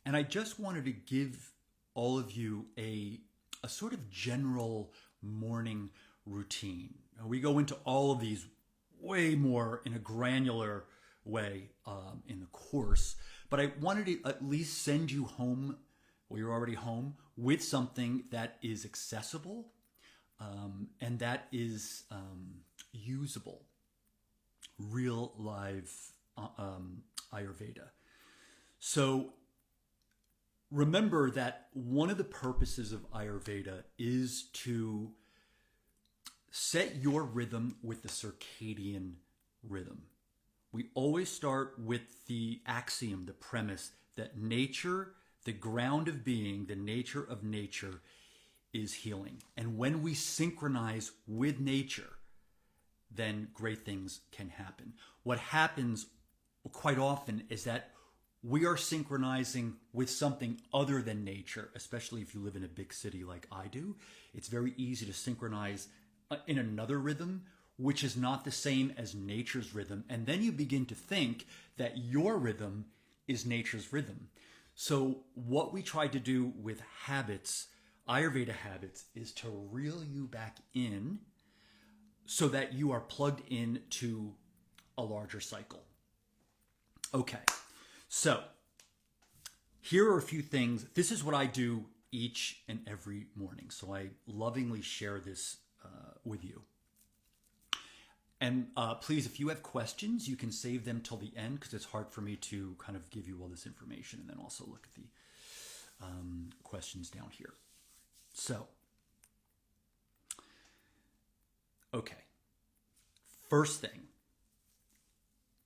And I just wanted to give all of you a sort of general morning routine. We go into all of these way more in a granular way in the course, but I wanted to at least send you home, well, you're already home, with something that is accessible and that is usable, real live Ayurveda. So remember that one of the purposes of Ayurveda is to set your rhythm with the circadian rhythm. We always start with the axiom, the premise, that nature, the ground of being, the nature of nature, is healing. And when we synchronize with nature, then great things can happen. What happens quite often is that we are synchronizing with something other than nature, especially if you live in a big city like I do. It's very easy to synchronize in another rhythm, which is not the same as nature's rhythm. And then you begin to think that your rhythm is nature's rhythm. So what we try to do with habits, Ayurveda habits, is to reel you back in so that you are plugged into a larger cycle. Okay, so here are a few things. This is what I do each and every morning. So I lovingly share this with you. And please, if you have questions, you can save them till the end because it's hard for me to kind of give you all this information and then also look at the questions down here. So, okay. First thing,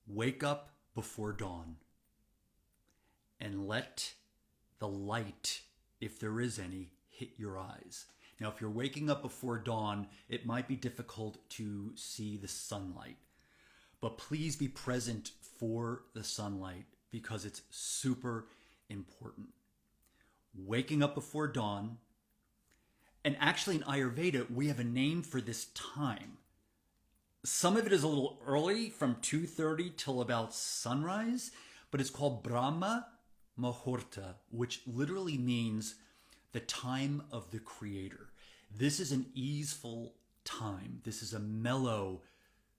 wake up before dawn and let the light, if there is any, hit your eyes. Now, if you're waking up before dawn, it might be difficult to see the sunlight, but please be present for the sunlight because it's super important. Waking up before dawn, and actually in Ayurveda, we have a name for this time. Some of it is a little early, from 2:30 till about sunrise, but it's called Brahma Muhurta, which literally means the time of the creator. This is an easeful time. This is a mellow,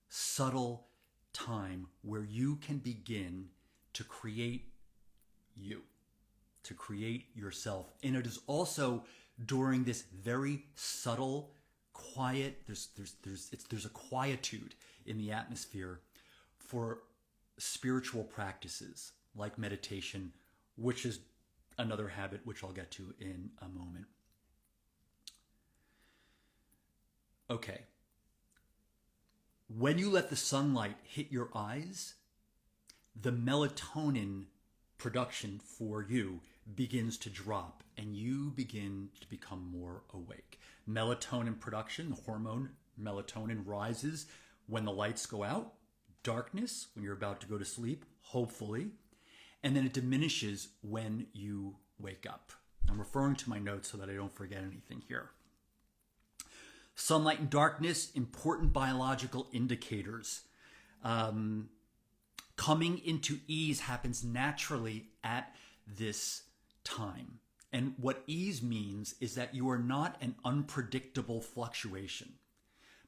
subtle time where you can begin to create you, to create yourself. And it is also during this very subtle, quiet, there's a quietude in the atmosphere for spiritual practices like meditation, which is another habit which I'll get to in a moment. Okay. When you let the sunlight hit your eyes, the melatonin production for you begins to drop and you begin to become more awake. Melatonin production, the hormone melatonin, rises when the lights go out, darkness when you're about to go to sleep, hopefully, and then it diminishes when you wake up. I'm referring to my notes so that I don't forget anything here. Sunlight and darkness, important biological indicators. Coming into ease happens naturally at this time. And what ease means is that you are not an unpredictable fluctuation,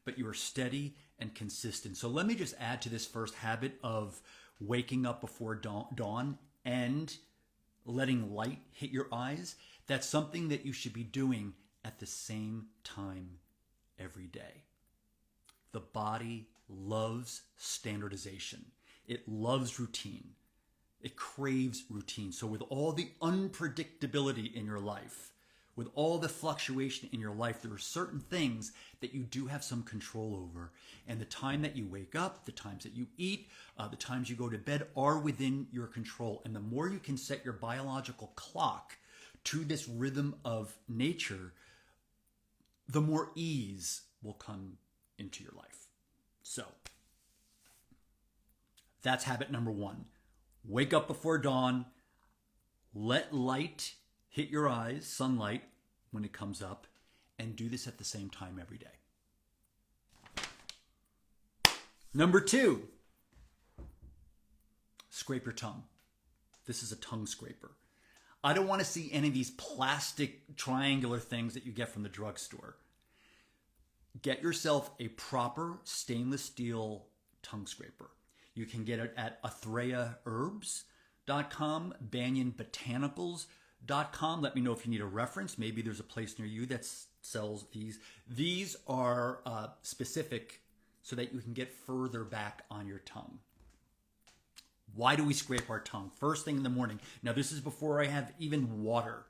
but you are steady and consistent. So let me just add to this first habit of waking up before dawn and letting light hit your eyes. That's something that you should be doing at the same time every day. The body loves standardization. It loves routine. It craves routine. So with all the unpredictability in your life, with all the fluctuation in your life, there are certain things that you do have some control over. And the time that you wake up, the times that you eat, the times you go to bed are within your control. And the more you can set your biological clock to this rhythm of nature, the more ease will come into your life. So that's habit number one. Wake up before dawn. Let light hit your eyes, sunlight, when it comes up, and do this at the same time every day. Number two, scrape your tongue. This is a tongue scraper. I don't want to see any of these plastic triangular things that you get from the drugstore. Get yourself a proper stainless steel tongue scraper. You can get it at AthreaHerbs.com, BanyanBotanicals.com. Let me know if you need a reference. Maybe there's a place near you that sells these. These are specific so that you can get further back on your tongue. Why do we scrape our tongue? First thing in the morning. Now, this is before I have even water,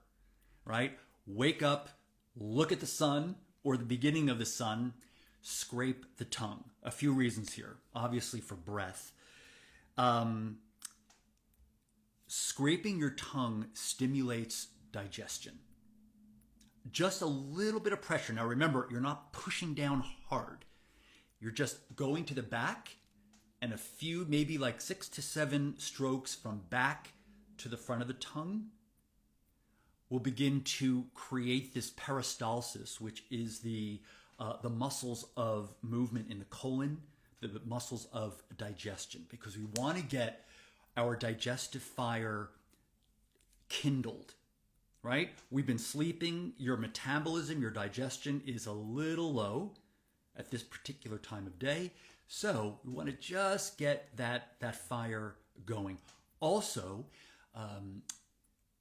right? Wake up, look at the sun or the beginning of the sun, scrape the tongue. A few reasons here. Obviously for breath. Scraping your tongue stimulates digestion. Just a little bit of pressure. Now remember, you're not pushing down hard. You're just going to the back and a few, maybe like 6 to 7 strokes from back to the front of the tongue will begin to create this peristalsis, which is the muscles of movement in the colon, the muscles of digestion, because we want to get our digestive fire kindled, right? We've been sleeping. Your metabolism, your digestion is a little low at this particular time of day. So we want to just get that fire going. Also,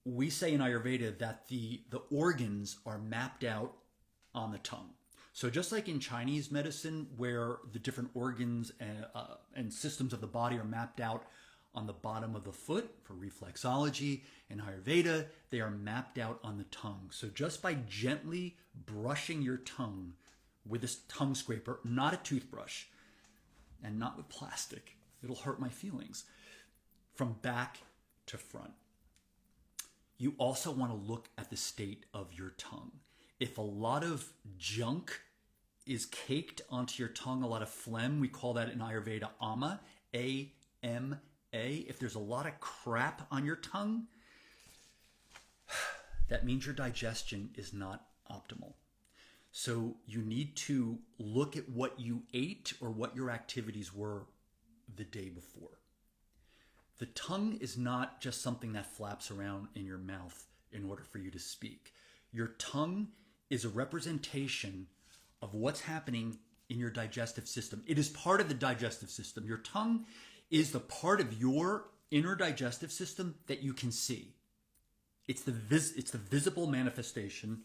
we say in Ayurveda that the organs are mapped out on the tongue. So just like in Chinese medicine, where the different organs and systems of the body are mapped out on the bottom of the foot for reflexology, in Ayurveda, they are mapped out on the tongue. So just by gently brushing your tongue with this tongue scraper, not a toothbrush, and not with plastic, it'll hurt my feelings, from back to front. You also want to look at the state of your tongue. If a lot of junk is caked onto your tongue, a lot of phlegm, we call that in Ayurveda ama, A-M-A. If there's a lot of crap on your tongue, that means your digestion is not optimal. So you need to look at what you ate or what your activities were the day before. The tongue is not just something that flaps around in your mouth in order for you to speak. Your tongue is a representation of what's happening in your digestive system. It is part of the digestive system. Your tongue is the part of your inner digestive system that you can see. It's the visible manifestation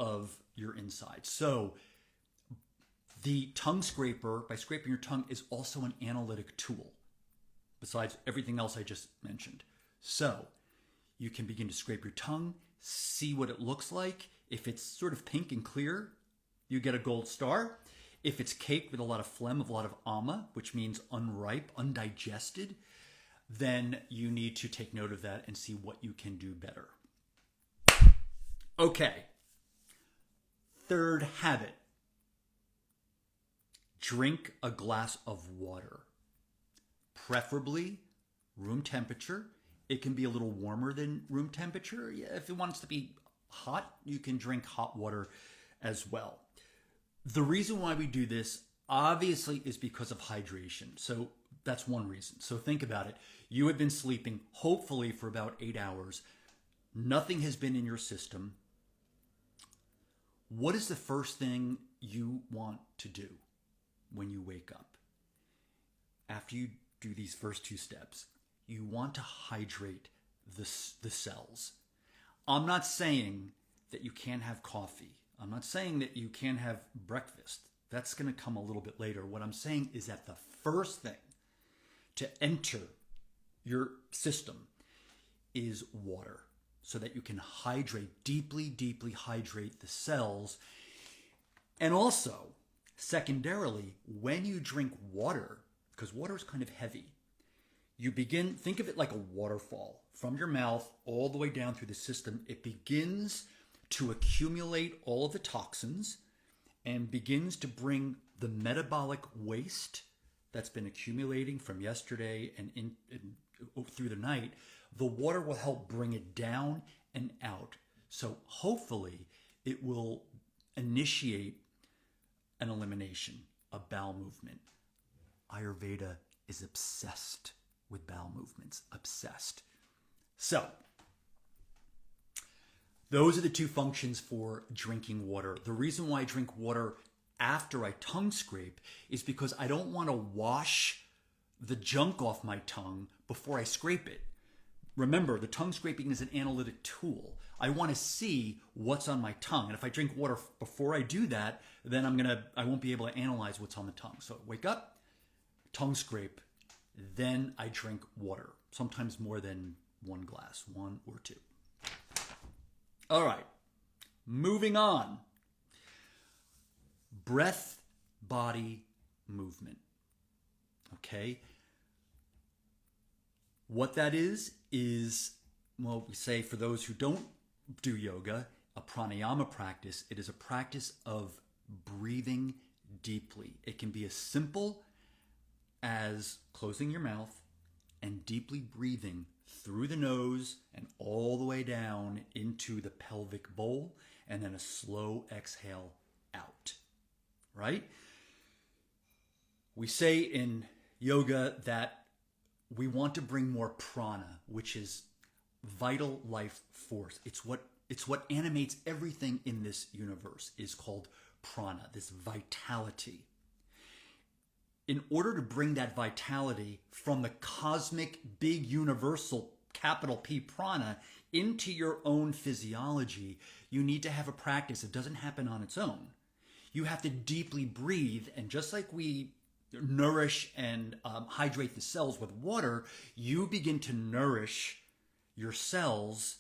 of your inside. So the tongue scraper, by scraping your tongue, is also an analytic tool, besides everything else I just mentioned. So you can begin to scrape your tongue, see what it looks like. If it's sort of pink and clear, you get a gold star. If it's caked with a lot of phlegm, a lot of ama, which means unripe, undigested, then you need to take note of that and see what you can do better. Okay. Third habit. Drink a glass of water. Preferably room temperature. It can be a little warmer than room temperature. Yeah, if it wants to be hot, you can drink hot water as well. The reason why we do this, obviously, is because of hydration. So that's one reason. So think about it. You have been sleeping, hopefully, for about 8 hours. Nothing has been in your system. What is the first thing you want to do when you wake up? After you do these first 2 steps, you want to hydrate the cells. I'm not saying that you can't have coffee. I'm not saying that you can't have breakfast. That's going to come a little bit later. What I'm saying is that the first thing to enter your system is water, so that you can hydrate, deeply hydrate the cells. And also, secondarily, when you drink water, because water is kind of heavy, you begin, think of it like a waterfall from your mouth all the way down through the system. It begins to accumulate all of the toxins and begins to bring the metabolic waste that's been accumulating from yesterday and through the night. The water will help bring it down and out. So hopefully it will initiate an elimination, a bowel movement. Ayurveda is obsessed with bowel movements, obsessed. So Those are the two functions for drinking water. The reason why I drink water after I tongue scrape is because I don't want to wash the junk off my tongue before I scrape it. Remember, the tongue scraping is an analytic tool. I want to see what's on my tongue. And if I drink water before I do that, then I won't be able to analyze what's on the tongue. So wake up, tongue scrape, then I drink water. Sometimes more than one glass, 1 or 2. All right, moving on. Breath, body, movement. Okay. What that is, well, we say for those who don't do yoga, a pranayama practice. It is a practice of breathing deeply. It can be as simple as closing your mouth and deeply breathing through the nose and all the way down into the pelvic bowl, and then a slow exhale out, right? We say in yoga that we want to bring more prana, which is vital life force. It's what animates everything in this universe, is called prana, this vitality. In order to bring that vitality from the cosmic, big, universal, capital P prana into your own physiology, you need to have a practice. It doesn't happen on its own. You have to deeply breathe, and just like we nourish and hydrate the cells with water, you begin to nourish your cells,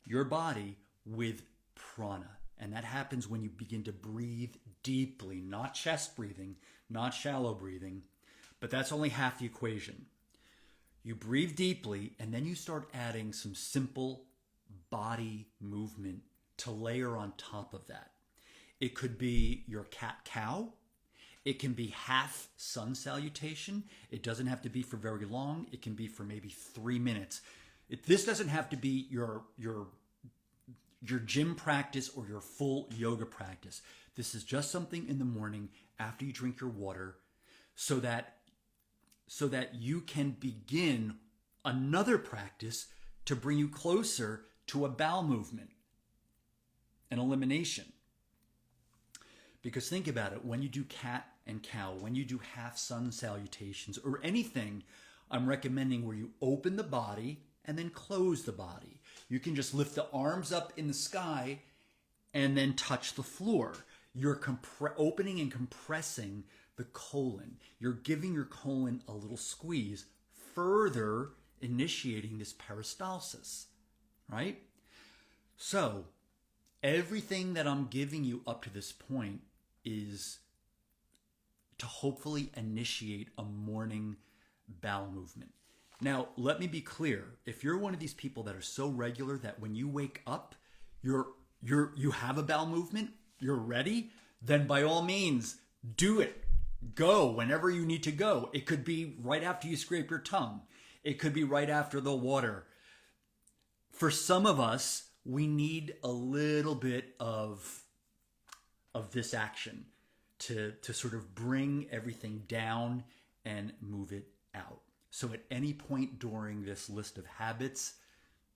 your body, with prana. And that happens when you begin to breathe deeply, not chest breathing, not shallow breathing, but that's only half the equation. You breathe deeply, and then you start adding some simple body movement to layer on top of that. It could be your cat-cow. It can be half sun salutation. It doesn't have to be for very long. It can be for maybe 3 minutes. This doesn't have to be your gym practice or your full yoga practice. This is just something in the morning after you drink your water, so that you can begin another practice to bring you closer to a bowel movement, an elimination. Because think about it, when you do cat and cow, when you do half sun salutations or anything, I'm recommending where you open the body and then close the body. You can just lift the arms up in the sky and then touch the floor. You're opening and compressing the colon. You're giving your colon a little squeeze, further initiating this peristalsis, right? So everything that I'm giving you up to this point is to hopefully initiate a morning bowel movement. Now, let me be clear. If you're one of these people that are so regular that when you wake up, you have a bowel movement, you're ready, then by all means, do it. Go whenever you need to go. It could be right after you scrape your tongue. It could be right after the water. For some of us, we need a little bit of this action to sort of bring everything down and move it out. So at any point during this list of habits,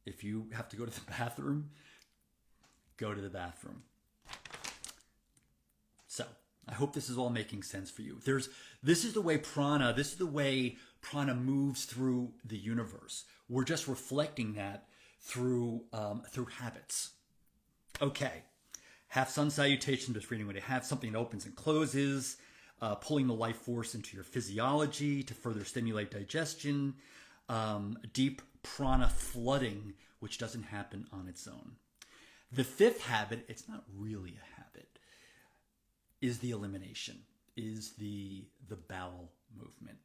if you have to go to the bathroom, go to the bathroom. So I hope this is all making sense for you. This is the way prana moves through the universe. We're just reflecting that through habits. Okay. Half sun salutation, just reading what you have, something that opens and closes, pulling the life force into your physiology to further stimulate digestion, deep prana flooding, which doesn't happen on its own. The fifth habit, it's not really a habit, is the elimination, is the bowel movement.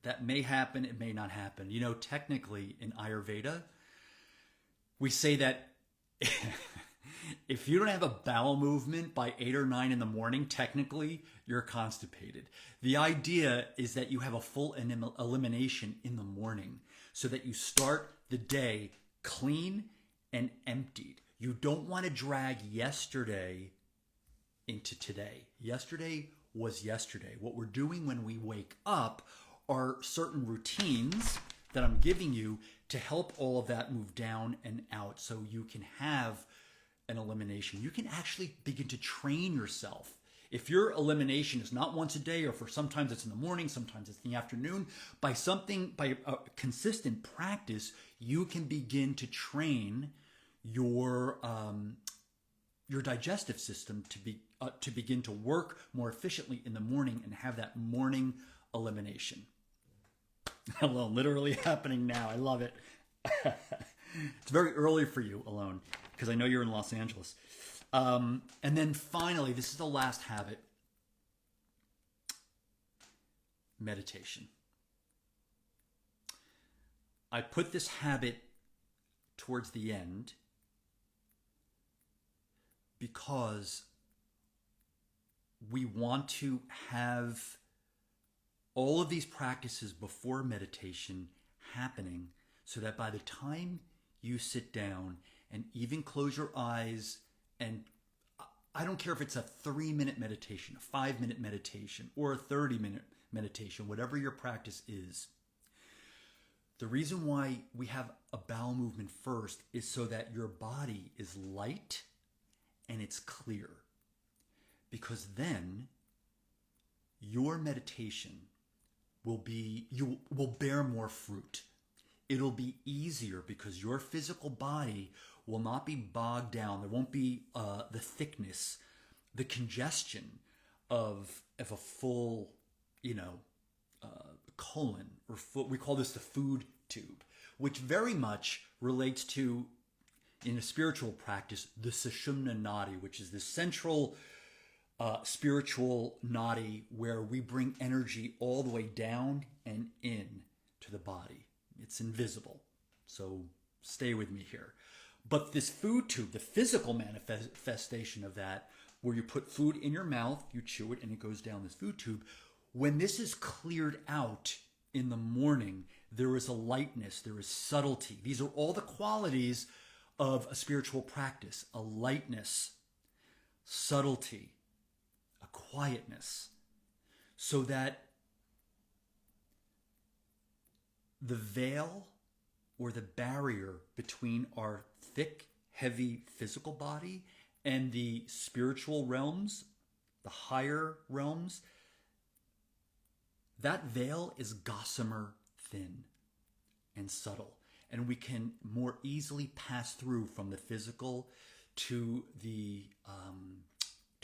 That may happen, it may not happen. You know, technically in Ayurveda, we say that if you don't have a bowel movement by 8 or 9 in the morning, technically you're constipated. The idea is that you have a full elimination in the morning so that you start the day clean and emptied. You don't want to drag yesterday into today. Yesterday was yesterday. What we're doing when we wake up are certain routines that I'm giving you to help all of that move down and out so you can have an elimination. You can actually begin to train yourself. If your elimination is not once a day, or for sometimes it's in the morning, sometimes it's in the afternoon, by a consistent practice, you can begin to train your digestive system to begin to work more efficiently in the morning and have that morning elimination. Alone, literally happening now. I love it. It's very early for you, Alone, because I know you're in Los Angeles. And then finally, this is the last habit: meditation. I put this habit towards the end because we want to have all of these practices before meditation happening so that by the time you sit down and even close your eyes, and I don't care if it's a 3-minute meditation, a 5-minute meditation, or a 30-minute meditation, whatever your practice is. The reason why we have a bowel movement first is so that your body is light and it's clear. Because then your meditation you will bear more fruit. It'll be easier because your physical body will not be bogged down. There won't be the thickness, the congestion of a full, colon, or we call this the food tube, which very much relates to, in a spiritual practice, the Sushumna Nadi, which is the central spiritual nadi where we bring energy all the way down and in to the body. It's invisible, so stay with me here. But this food tube, the physical manifestation of that, where you put food in your mouth, you chew it, and it goes down this food tube, when this is cleared out in the morning, there is a lightness, there is subtlety. These are all the qualities of a spiritual practice: a lightness, subtlety, a quietness, so that the veil or the barrier between our thick, heavy physical body and the spiritual realms, the higher realms, that veil is gossamer thin and subtle. And we can more easily pass through from the physical to the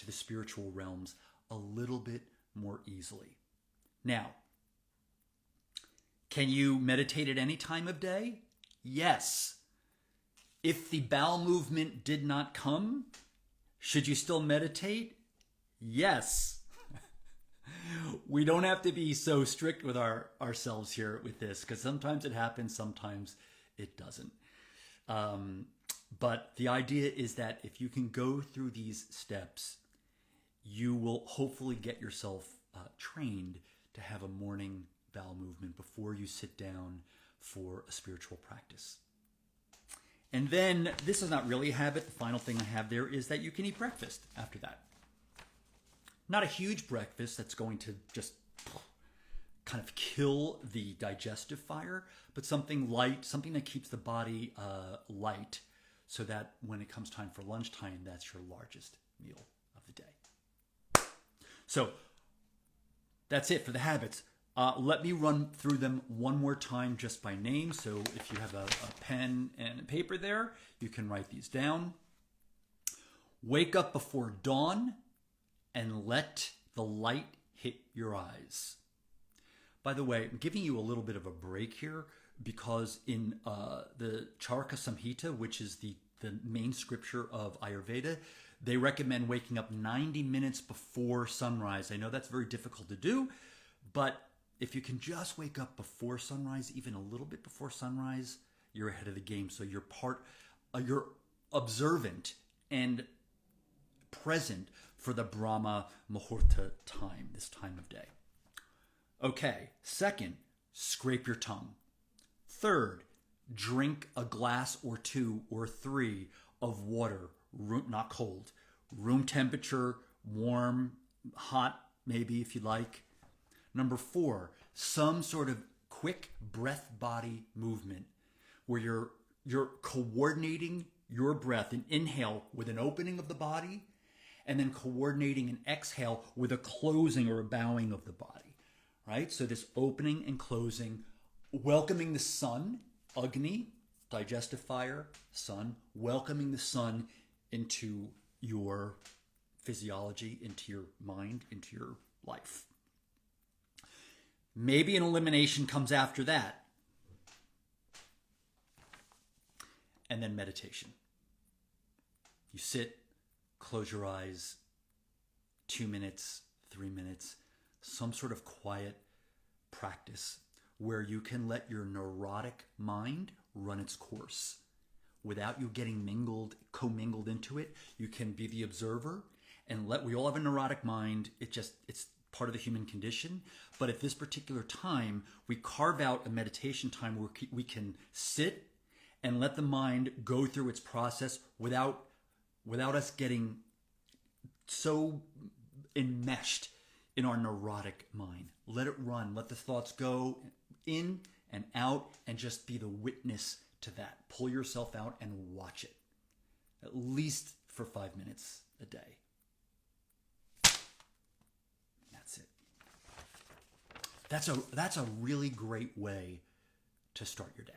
spiritual realms a little bit more easily. Now, can you meditate at any time of day? Yes. If the bowel movement did not come, should you still meditate? Yes. We don't have to be so strict with ourselves here with this, because sometimes it happens, sometimes it doesn't. But the idea is that if you can go through these steps, you will hopefully get yourself trained to have a morning bowel movement before you sit down for a spiritual practice. And then, this is not really a habit, the final thing I have there is that you can eat breakfast after that. Not a huge breakfast that's going to just kind of kill the digestive fire, but something light, something that keeps the body light, so that when it comes time for lunchtime, that's your largest meal of the day. So that's it for the habits. Let me run through them one more time just by name. So if you have a pen and a paper there, you can write these down. Wake up before dawn and let the light hit your eyes. By the way, I'm giving you a little bit of a break here because in the Charaka Samhita, which is the main scripture of Ayurveda, they recommend waking up 90 minutes before sunrise. I know that's very difficult to do, but if you can just wake up before sunrise, even a little bit before sunrise, you're ahead of the game. So you're observant and present for the Brahma Muhurta time, this time of day. Okay, second, scrape your tongue. Third, drink a glass or 2 or 3 of water, not cold, room temperature, warm, hot, maybe if you like. Number 4, some sort of quick breath body movement where you're coordinating your breath, an inhale with an opening of the body, and then coordinating an exhale with a closing or a bowing of the body, right? So this opening and closing, welcoming the sun, Agni, digestive fire, sun, welcoming the sun into your physiology, into your mind, into your life. Maybe an elimination comes after that. And then meditation. You sit, close your eyes, 2 minutes, 3 minutes, some sort of quiet practice where you can let your neurotic mind run its course without you getting commingled into it. You can be the observer and we all have a neurotic mind. It's part of the human condition. But at this particular time, we carve out a meditation time where we can sit and let the mind go through its process without us getting so enmeshed in our neurotic mind. Let it run. Let the thoughts go in and out and just be the witness to that. Pull yourself out and watch it. At least for 5 minutes a day. That's it. That's a really great way to start your day.